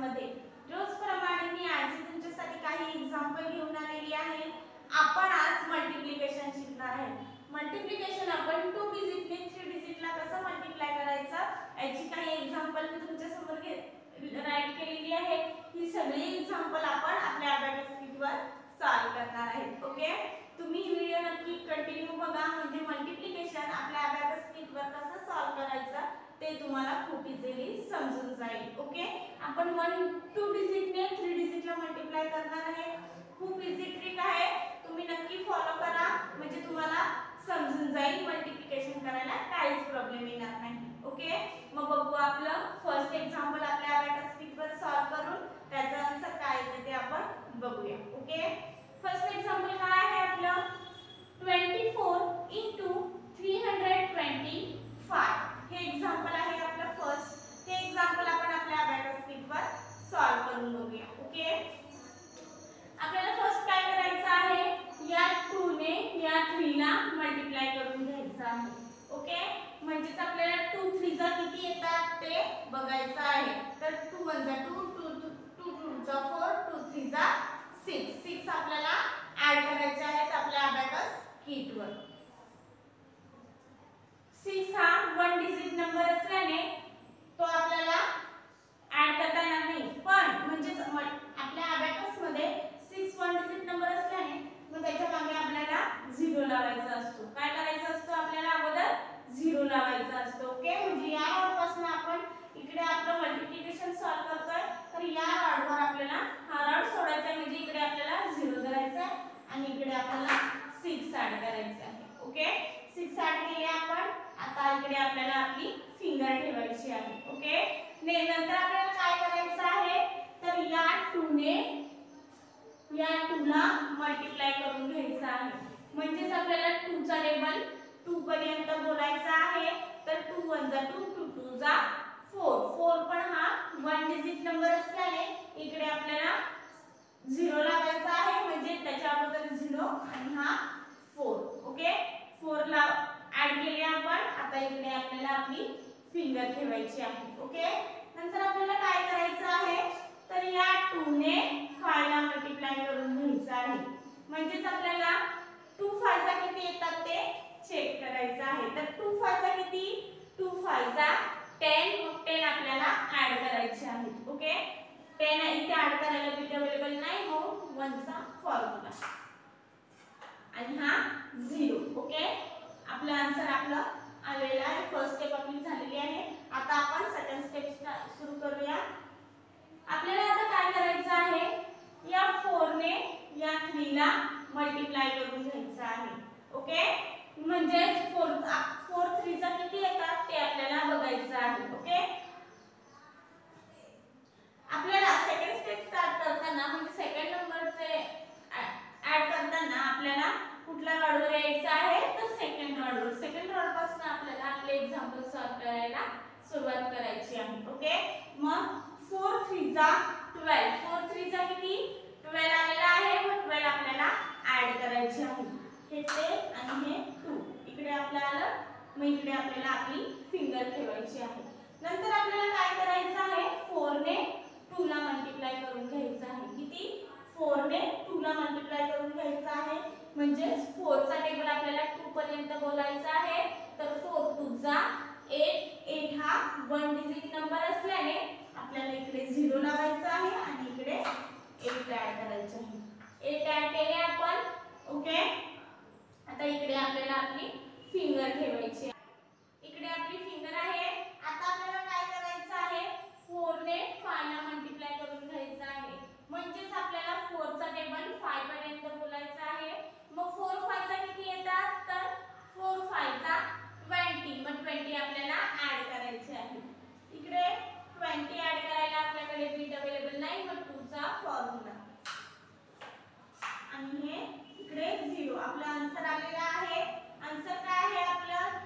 मध्ये रोजप्रमाणे मी आज तुमच्यासाठी काही एक्झाम्पल घेऊन आलेली आहे। आपण आज मल्टिप्लिकेशन शिकणार आहे। मल्टिप्लिकेशन आपण 2 डिजिटने 3 डिजिटला कसं मल्टिप्लाय करायचं याची काही एक्झाम्पल मी तुमच्या समोर राईट केलेली आहे। ही सगळी एक्झाम्पल आपण आपल्या अबॅकस शीटवर सॉल्व करणार आहोत। ओके, तुम्ही व्हिडिओ नक्की कंटिन्यू बघा, म्हणजे मल्टिप्लिकेशन आपल्या अबॅकस शीटवर कसं सॉल्व करायचं ते तुम्हाला खूप इझिली समजून जाईल। ओके, आपण 2 डिजिटने 3 डिजिटला मल्टिप्लाय करणार आहे। खूप इझी ट्रिक आहे, तुम्ही नक्की फॉलो करा, म्हणजे तुम्हाला समजून जाईल, मल्टिप्लिकेशन करायला काहीच प्रॉब्लेम येणार नाही। ओके, मग बघू आपलं फर्स्ट एक्झाम्पल आपल्या अबॅकस शीटवर सॉल्व करून त्याचा आन्सर काय येते ते आपण बघूया। ओके, फर्स्ट एक्झाम्पल काय आहे आपलं 24 325 हे एक्झाम्पल आहे आपलं फर्स्ट। हे एक्झाम्पल आपण आपल्या अबॅकस शीटवर सॉल्व करून बघूया। ओके, आपल्याला फर्स्ट काय करायचं आहे, या 2 ने या 3 ला मल्टिप्लाय करून घ्यायचं आहे। ओके, म्हणजे आपल्याला 2 3 चा किती येतात ते बघायचं आहे। तर 2 1 जा 2 2 2 जा 4 2 3 जा 6 6 आपल्याला ऍड करायचे आहेत आपल्या अबॅकस शीटवर। 6 हा 1 डिजिट नंबर असल्याने तो आपल्याला ऍड करता येणार नाही, पण म्हणजे आपल्या अबॅकस मध्ये 6 1 डिजिट नंबर असल्याने मग त्याच्या मागे आपल्याला 0 लावायचा असतो। काय करायचं असतो, आपल्याला अगोदर 0 लावायचा असतो। ओके, म्हणजे या रॉडपासून आपण इकडे आपलं मल्टिप्लिकेशन सॉल्व करतोय, तर या रॉडवर आपल्याला हा रॉड सोडायचा आहे, म्हणजे इकडे आपल्याला 0 धरायचा आहे आणि इकडे आपल्याला 6 ऍड करायचं आहे। ओके, 6 ऍड केले आपण, आता इकडे आपल्याला आपली फिंगर ठेवायची आहे। ओके, नंतर आपल्याला काय करायचं आहे, तर या 2 ने या 2 ला मल्टिप्लाय करून घ्यायचं आहे, म्हणजे आपल्याला 2 चा टेबल 2 पर्यंत बोलायचा आहे। तर 2 1 जा 2 2 2 जा 4 4 पण हा 1 डिजिट नंबर असल्याने इकडे आपल्याला 0 लावायचा आहे, म्हणजे त्याच्या अगोदर 0 आणि हा 4। ओके, 4 ला ऍड केले आपण, आता इकडे आपल्याला आपली फिंगर ठेवायची आहे। ओके, नंतर आपल्याला काय करायचं आहे, तर या 2 ने 5 ला मल्टिप्लाय करून घ्यायचं आहे, म्हणजे आपल्याला 2 5 चा किती येतात ते चेक करायचं आहे। तर 2 5 चा किती, 2 5 जा 10, मग 10 आपल्याला ऍड करायचे आहेत। ओके, 10 इथे ऍड करायला बिट अवेलेबल नाही, मग 1 चा फॉर्म्युला आणि हा 0। ओके, आपलं आन्सर आपलं आलेला आहे। फर्स्ट स्टेप आपली झालेली आहे, आता आपण सेकंड स्टेप सुरू करूया। आपल्याला आता काय करायचं आहे, या 4 ने या 3 ला मल्टिप्लाय करून घ्यायचं आहे। ओके, म्हणजे 4 3 चा किती येतात ते आपल्याला बघायचं आहे। ओके, आपल्याला सेकंड स्टेप स्टार्ट करताना, म्हणजे सेकंड नंबरचे ऍड करताना आपल्याला कुठल्या रॉडवर यायचं आहे, तर सेकंड रॉडवर। सेकंड रॉड पासून आपल्याला आपले एक्झाम्पल सॉल्व करायला सुरुवात करायची आहे। ओके, मग 4 3 जा 12 4 3 चा किती 12 आलेला आहे, मग 12 आपल्याला ऍड करायचे आहे। हे 10 आणि हे 2 इकडे आपल्याला आलं, मग इकडे आपल्याला आपली फिंगर ठेवायची आहे। नंतर आपल्याला काय करायचं आहे, 4 ने 2 ला मल्टिप्लाय करून घ्यायचं आहे। किती 4 ने 2 ला मल्टिप्लाय करून घ्यायचं आहे, म्हणजे 4 चा टेबल आपल्याला 2 पर्यंत बोलायचा आहे। तर 4 2 जा 8 8 हा 1 डिजिट नंबर असल्याने आपल्याला इकडे 0 लावायचा आहे आणि इकडे 8 ऍड करायचे आहे। 8 ऍड केले आपण। ओके, आता इकडे आपल्याला आपली फिंगर ठेवायची आहे। इकडे आपली फिंगर आहे। आता आपल्याला काय करायचं आहे, 4 ने 5 ला मल्टिप्लाय करून घ्यायचं आहे, म्हणजे आपल्याला 4 चा टेबल 5 पर्यंत बोलायचा आहे। मग 4 5 चा किती येतात, तर 4 5 चा 20, मग 20 आपल्याला ऍड करायचे आहे। इकडे 20 ऍड करायला आपल्याकडे बिट अवेलेबल नाही, मग 2 चा फॉर्म्युला आणि हे इकडे 0। आपला आन्सर आलेला आहे। आन्सर काय आहे आपलं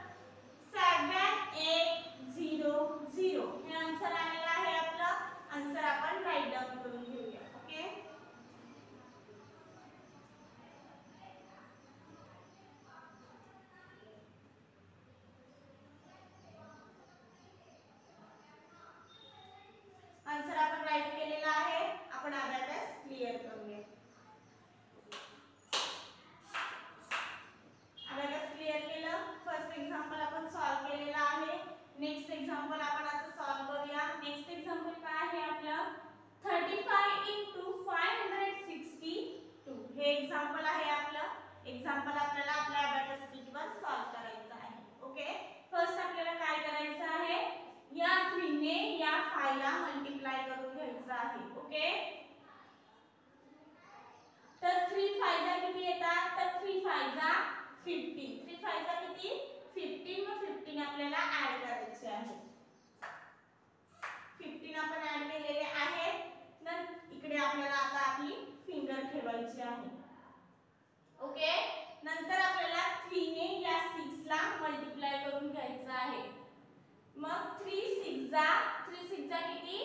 मग 3 6 जा किती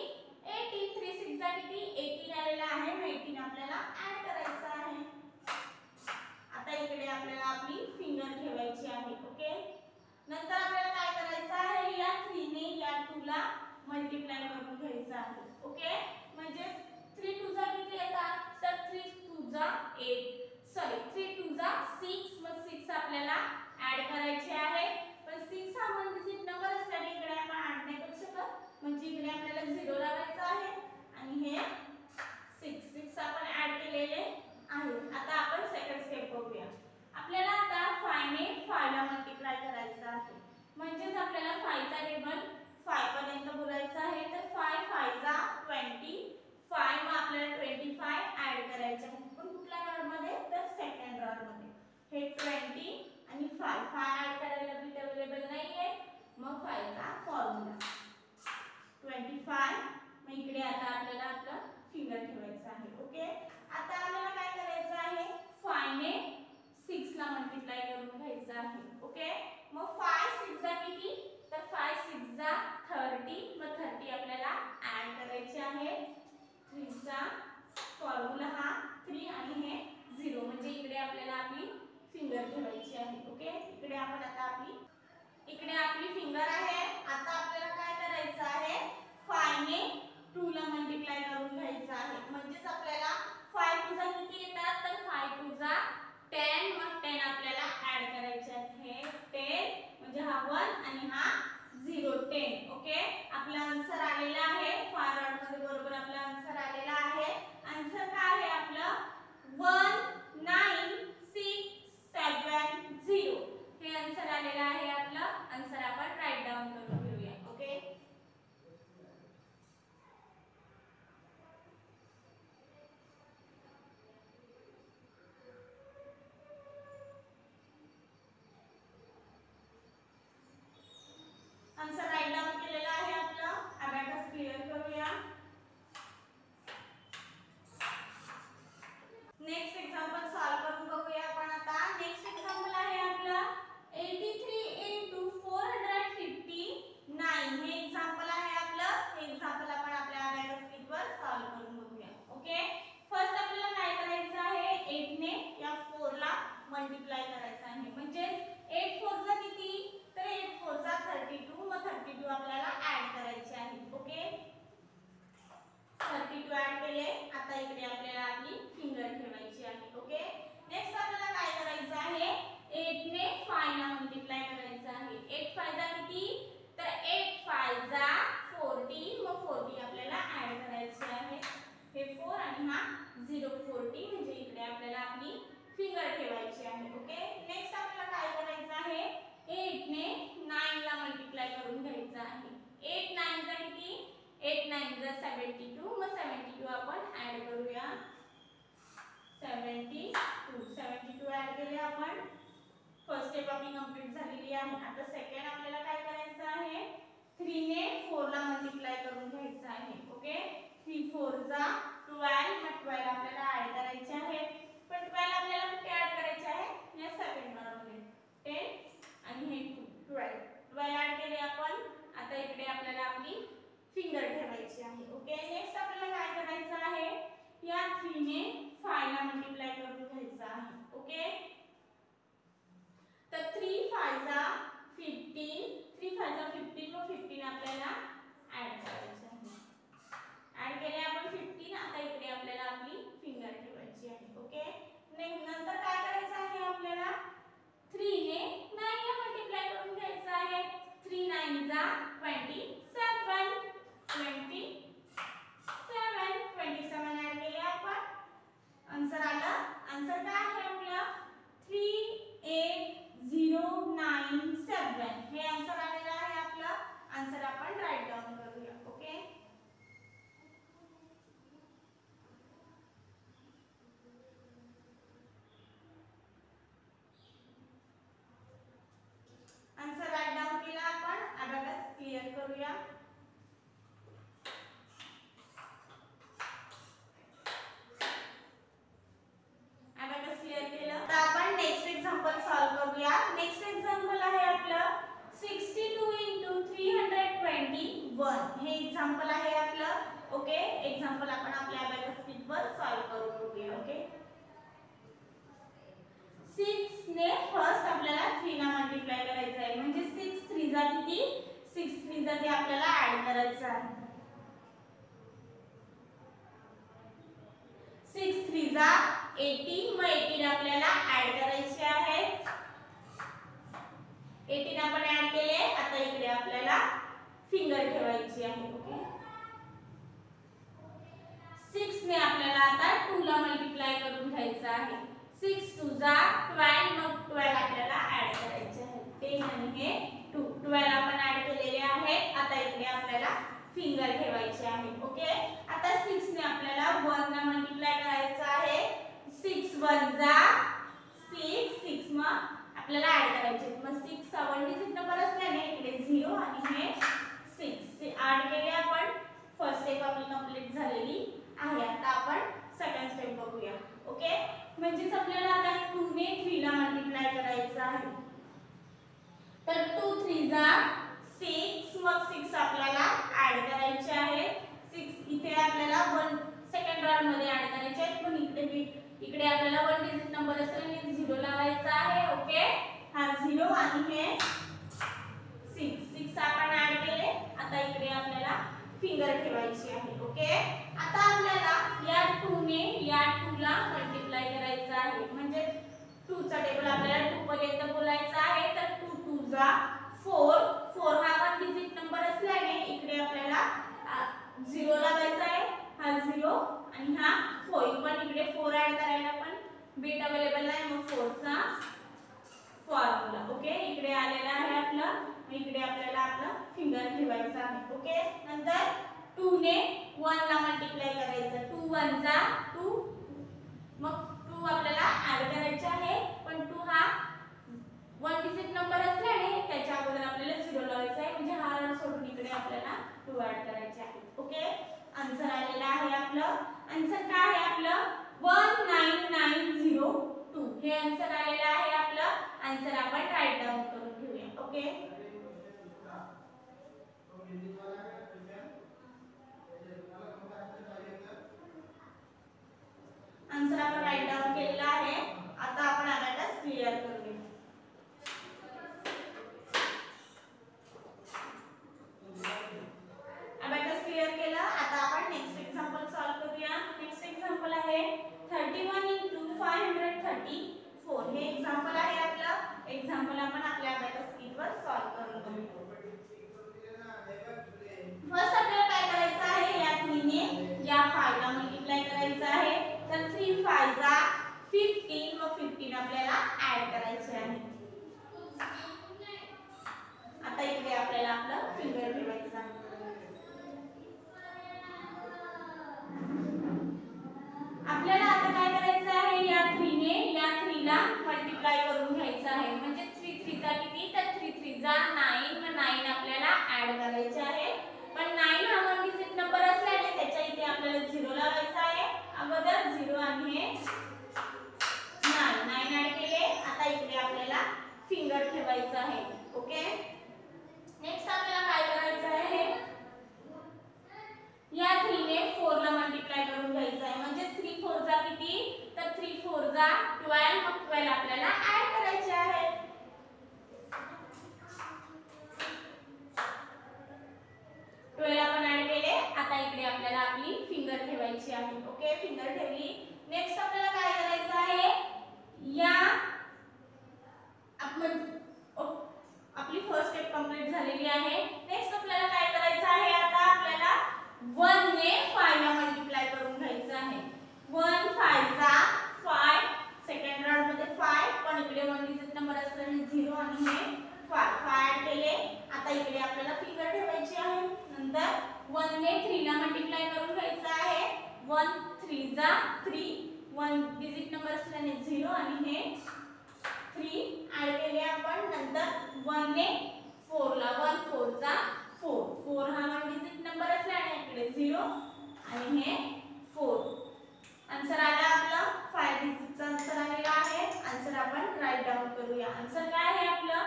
18, 3 6 जा किती 18 आलेला आहे. मग 18 आपल्याला ऍड करायचं आहे. आता इकडे आपल्याला आपली फिंगर ठेवायची आहे. ओके, नंतर आपल्याला काय करायचं आहे, या 3 ने या 2 ला मल्टिप्लाय करून घ्यायचं आहे. ओके, म्हणजे 3 2 जा किती येतात, तर 3 2 जा 8, सॉरी 3 2 जा 6. मग 6 आपल्याला ऍड करायचे आहे. पण 6 हा वन डिजिट नंबर असल्याने इकडे आपण ऍड नाही करू शकत, म्हणजे इकडे आपल्याला 0 लावायचं आहे आणि हे 6 आपण ऍड केलेले आहे. आता आपण सेकंड स्टेप बघूया. आपल्याला आता 5 ने 5 ला मल्टिप्लाय करायचं आहे. म्हणजेच आपल्याला 5 चा टेबल 5 पर्यंत बोलायचं आहे. तर 5 5 जा 25. मग आपल्याला 25 ऍड करायचे आहे. पण कुठल्या रॉड मध्ये, तर सेकंड रॉड मध्ये. हे 20 आणि 5 ऍड करायला बिट अवेलेबल नाहीये. मग 5 चा फॉर्म्युला 25. मग इकडे आता आपल्याला आपलं फिंगर ठेवायचं आहे. ओके, आता आपल्याला काय करायचं आहे, 5 ने 6 ला मल्टिप्लाय करून घ्यायचं आहे. ओके, मग 5 6 जा किती, तर 5 6 जा 30. मग 30 आपल्याला ऍड करायचे आहे. 3 चा फॉर्म्युला हा 3 आणि हे 0, म्हणजे इकडे आपल्याला आपली फिंगर ठेवायची आहे. ओके, इकडे आपण आता आपली फिंगर आहे. आता आपल्याला काय करायचं आहे, 5 ने 2 ला मल्टिप्लाय करून घ्यायचं आहे. म्हणजेच आपल्याला 5 2 जा किती येतात, तर 5 2 जा 10. मग 10 आपल्याला ऍड करायचे आहेत. हे 10 म्हणजे हा 1 आणि हा 0 10. ओके, आपला आन्सर आलेला आहे. फार रॉड मध्ये बरोबर आपला आन्सर आलेला आहे. आन्सर काय आहे आपलं 1960. हे आन्सर आलेलं आहे आपलं. आन्सर आपण राईट डाऊन करून घेऊया. ओके, आन्सर राईट डाऊन केलेला आहे आपलं. अबॅकस क्लिअर करूया. नेक्स्ट एक्झाम्पल सॉल्व करून बघूया आपण. आता नेक्स्ट एक्झाम्पल आहे आपलं 83 * 459. हे एक्झाम्पल आहे आपलं. हे एक्झाम्पल आपण आपल्या अबॅकस शीट वर सॉल्व करून बघूया. ओके, फर्स्ट आपल्याला काय करायचं आहे, 8 ने या 4 ला मल्टिप्लाय करायचं आहे. म्हणजे 8 4 जा किती, तर 8 4 जा 32. मग 32 आपल्याला ऍड करायचे आहे. ओके, 32 ऍड केले. आता इकडे आपल्याला आपली फिंगर ठेवायची आहे. ओके, नेक्स्ट आपल्याला काय करायचं आहे, 8 ने 5 ला मल्टिप्लाय करायचं आहे. 8 5 जा किती, तर 8 5 जा 40. मग 40 आपल्याला ऍड करायचे आहे. हे 4 आणि हा 0 40, म्हणजे इकडे आपल्याला आपली फिंगर ठेवायची आहे. ओके, नेक्स्ट आपल्याला काय करायचं आहे, 8 ने 9 ला मल्टिप्लाय करून घ्यायचं आहे. 8 9 जा किती, 8 9 जा 72. मग 72 आपण ऍड करूया. 72 ऍड केले आपण. फर्स्ट स्टेप आपली कंप्लीट झालेली आहे. आता सेकंड आपल्याला काय करायचं आहे, 3 ने 4 ला मल्टिप्लाय करून घ्यायचं आहे. ओके, 3 4 जा 12. मग 12 आपल्याला ऍड करायचे आहे. पण 12 आपल्याला कुठे ऍड करायचे आहे, या सेकंड मध्ये 10 आणि हे 12 ऍड केले आपण. आता इकडे आपल्याला आपली फिंगर ठेवायची आहे. ओके, नेक्स्ट आपल्याला काय करायचं आहे, या 3 ने 5 ला मल्टिप्लाय करून घ्यायचं आहे. ओके, तर 3 5 जा 15. 3 5 जा 15. मग 15 आपल्याला ऍड करायचे आहे. ऍड केले आपण 15. आता इकडे आपल्याला आपली फिंगर ठेवायची आहे. ओके, नंतर काय करायचं आहे आपल्याला, 3 ने 9 ला मल्टिप्लाय करून घ्यायचं आहे. 3 9 जा 27. 27 ऍड केले आपण. आन्सर आलं. आन्सर काय आहे आपलं ओके, एक्झाम्पल आपण आपल्या अबॅकस शीटवर सॉल्व्ह करून बघूया. ओके, 6 ने फर्स्ट आपल्याला 3 ला मल्टिप्लाय करायचं आहे. म्हणजे 6 3 जा किती, 6 3 जा ते आपल्याला ऍड करायचं आहे. 6 3 जा 18, मग 18 आपल्याला ऍड करायचे आहे. 18 आपण ऍड केले. आता इकडे आपल्याला फिंगर ठेवायची आहे. ओके, 6 ने आपल्याला आता 2 ला मल्टिप्लाय करून घ्यायचं आहे. 6 2 जा 12, मग 12 आपल्याला ऍड करायचे आहे. 10 आणि हे 2, 12 आपण ऍड केलेले आहे. आता इकडे आपल्याला फिंगर ठेवायचे आहे. ओके, आता 6 ने आपल्याला 1 ला मल्टिप्लाय करायचं आहे. 6 1 जा 6, 6 मग आपल्याला ऍड करायचे. मग 6 चा 1 डिजिट नंबर असल्याने इकडे 0 आणि हे 6 ऍड केले आपण. फर्स्ट स्टेप आपली कंप्लीट झालेली आहे. आता आपण सेकंड स्टेप बघूया. ओके, म्हणजे आपल्याला आता 2 ने 3 ला मल्टिप्लाय करायचं आहे. तर 2 3 जा 6, मग 6 आपल्याला ऍड करायचे आहे. 6 इथे आपल्याला 1 सेकंड राउंड मध्ये ऍड करायचे आहे. पण इकडे आपल्याला 1 डिजिट नंबर असल्याने 0 लावायचा आहे. ओके, हा 0 आणि हे 6 आपण ऍड केले. आता इकडे आपल्याला फिंगर ठेवायची आहे. ओके, आता आपल्याला या 2 ने या 2 ला मल्टिप्लाय करायचं आहे. म्हणजे 2 चा टेबल आपल्याला 2 पर्यंत बोलायचा आहे. तर 2 2 जा 4, 4 हा 1 डिजिट नंबर असल्याने इकडे आपल्याला 0 लावायचा आहे. हा 0 आणि हा 4, पण इकडे 4 ऍड करायला पण बिट अवेलेबल नाही, मग 4 चा फॉर्म्युला. ओके, इकडे आलेला आहे आपलं. इकडे आपल्याला आपलं फिंगर ठेवायचं आहे. ओके, नंतर 2 ने 1 ला मल्टिप्लाय करायचं. 2 1 जा 2, मग 2 आपल्याला ऍड करायचे आहे. पण 2 हा 1 डिजिट नंबर असल्याने त्याच्या अगोदर आपल्याला 0 लावायचा आहे. म्हणजे हा रन सोडून इकडे आपल्याला 2 ऍड करायचे आहे. ओके, आन्सर आलेला आहे आपलं. आन्सर काय आहे आपलं 19902. हे आन्सर आलेलं आहे आपलं. आन्सर आपण राईट डाऊन करून घेऊया. ओके, आन्सर आपण राईट डाऊन केलेला आहे. आता आपण अबॅकस क्लिअर करूया. अबॅकस क्लिअर केलं. आता आपण नेक्स्ट एक्झाम्पल सॉल्व्ह करूया. नेक्स्ट एक्झाम्पल आहे 31 * 534. हे एक्झाम्पल आहे आपलं. एक्झाम्पल आपण आपल्या अबॅकस शीटवर सॉल्व्ह करून बघूया. फर्स्ट आपल्याला काय करायचं आहे, या 3 ने या 5 ला मल्टिप्लाय करायचं आहे. तर 3 5 जा 15, मग 15 आपल्याला ऍड करायचे आहे. आता इकडे आपल्याला आपलं फिंगर ठेवायचं आहे. आपल्याला आता काय करायचं आहे, या 3 ने या 3 ला मल्टिप्लाय करून घ्यायचं आहे. म्हणजे 3 3 जा किती, तर 3 3 जा 9, मग 9 आपल्याला ऍड करायचे आहे. पण 9 हा 1 डिजिट नंबर असल्याने त्याच्या इथे आपल्याला 0 लावायचा आहे. अगोदर 0 आणि हे 9 ऍड केले. आता इकडे आपल्याला फिंगर ठेवायचं आहे. ओके, नेक्स्ट आपल्याला काय करायचं आहे, या 3 ने 4 ला मल्टिप्लाय करून घ्यायचं आहे. म्हणजे 3 4 जा किती, तर 3 4 जा 12, मग 12 आपल्याला ऍड करायचे आहे. 12 आपण ऍड केले. आता इकडे आपल्याला आपली फिंगर ठेवायची आहे. ओके, फिंगर ठेवली. नेक्स्ट आपल्याला काय करायचं आहे, या आपली फर्स्ट स्टेप कंप्लीट झालेली आहे. नेक्स्ट आपल्याला काय करायचं आहे, आता आपल्याला 1 ने 5 ला मल्टिप्लाय करून घ्यायचं आहे. 1 5 जा 5, सेकंड राउंड मध्ये 5, पण इकडे 1 डिजिट नंबर असल्याने 0 आणि हे 5 ऍड केले. आता इकडे आपल्याला फिंगर ठेवायची आहे. नंतर 1 ने 3 ला मल्टिप्लाय करून घ्यायचं आहे. 1 3 जा 3, 1 डिजिट नंबर असल्याने 0 आणि हे 3 ऍड केले आपण. नंतर 1 ने 4 ला 1 4 जा 4, 4 हा 1 डिजिट नंबर असल्याने इकडे 0 आणि हे 4. आन्सर आला आपलं 5 डिजिटचा आन्सर आलेला आहे. आन्सर आपण राईट डाऊन करूया. आन्सर काय आहे आपलं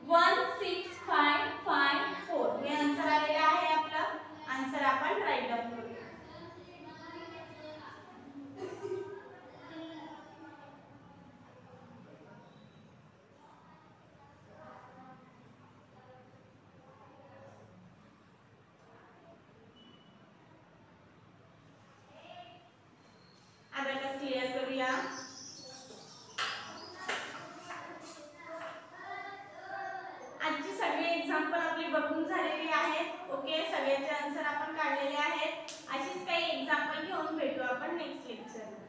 16554. हे आन्सर आलेलं आहे आपलं. आन्सर आपण राईट डाऊन करूया. एक्झाम्पल आपली बघून झालेली आहेत. ओके, सगळ्याचे आन्सर आपण काढलेले आहेत. अशीच काही एक्झाम्पल घेऊन भेटू आपण नेक्स्ट लेक्चरला.